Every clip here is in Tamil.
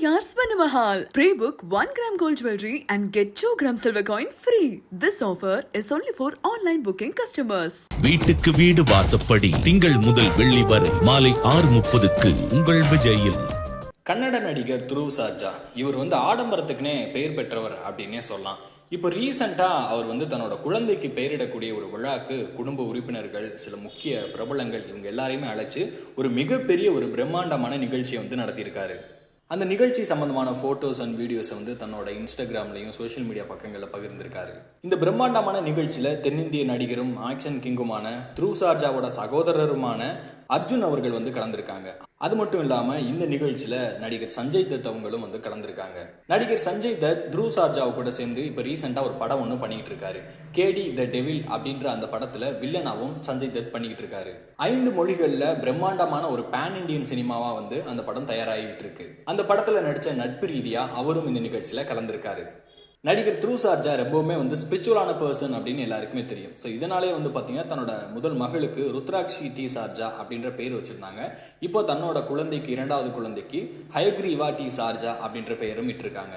AVR Swarnamahal. Pre-book 1 gram gold jewelry and get 2 gram silver coin free. This offer is only for online booking customers. வீட்டுக்கு வீடு வாசப்படி திங்கள் முதல் வெள்ளி வரை மாலை 6:30க்கு உங்கள் விஜயில். கன்னட நடிகர் துருவ் சர்ஜா இவர் ஆடம்பரத்துக்குனே பெயர் பெற்றவர் அப்படின்னே சொல்லலாம். இப்போ ரீசெண்டாக அவர் தன்னோட குழந்தைக்கு பெயரிடக்கூடிய ஒரு விழாக்கு குடும்ப உறுப்பினர்கள், சில முக்கிய பிரபலங்கள் இவங்க எல்லாரையுமே அழைச்சு ஒரு மிகப்பெரிய ஒரு பிரம்மாண்டமான நிகழ்ச்சியை நடத்தியிருக்காரு. அந்த நிகழ்ச்சி சம்பந்தமான போட்டோஸ் அண்ட் வீடியோஸை தன்னோட இன்ஸ்டாகிராம்லையும் சோஷியல் மீடியா பக்கங்களில் பகிர்ந்திருக்காரு. இந்த பிரம்மாண்டமான நிகழ்ச்சியில் தென்னிந்திய நடிகரும் ஆக்ஷன் கிங்குமான துருவ் சர்ஜாவோட சகோதரருமான அர்ஜுன் அவர்கள் கலந்திருக்காங்க. அது மட்டும் இல்லாம இந்த நிகழ்ச்சியில நடிகர் சஞ்சய் தத் அவங்களும் கலந்திருக்காங்க. நடிகர் சஞ்சய் தத் துருவ் சர்ஜாவை கூட சேர்ந்து இப்ப ரீசெண்டா ஒரு படம் பண்ணிட்டு இருக்காரு. கேடி த டெவில் அப்படின்ற அந்த படத்துல வில்லனாவும் சஞ்சய் தத் பண்ணிட்டு இருக்காரு. 5 மொழிகள்ல பிரம்மாண்டமான ஒரு பேன் இண்டியன் சினிமாவா அந்த படம் தயாராகிட்டு இருக்கு. அந்த படத்துல நடிச்ச நட்பு ரீதியா அவரும் இந்த நிகழ்ச்சியில கலந்திருக்காரு. நடிகர் துருவ் சர்ஜா ரொம்பவுமே ஸ்பிரிச்சுவலான பர்சன் அப்படின்னு எல்லாருக்குமே தெரியும். ஸோ இதனாலே பார்த்தீங்கன்னா தன்னோட முதல் மகளுக்கு ருத்ராட்சி டி சர்ஜா அப்படின்ற பேர் வச்சிருந்தாங்க. இப்போ தன்னோட குழந்தைக்கு 2வது குழந்தைக்கு ஹயக்ரீவா டி சர்ஜா அப்படின்ற பெயரும் இட்டிருக்காங்க.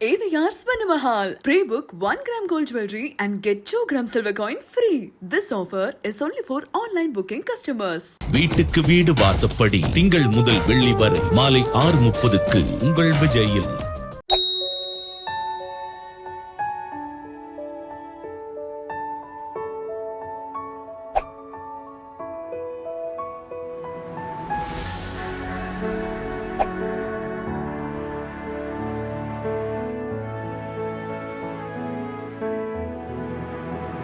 AVR Swarnamahal. Pre-book 1 gram gold jewelry and get 2 gram silver coin free. This offer is only for online booking customers. வீட்டுக்கு வீடு வாசப்படி திங்கள் முதல் வெள்ளி வரை மாலை 6:30க்கு உங்கள் விஜயில்.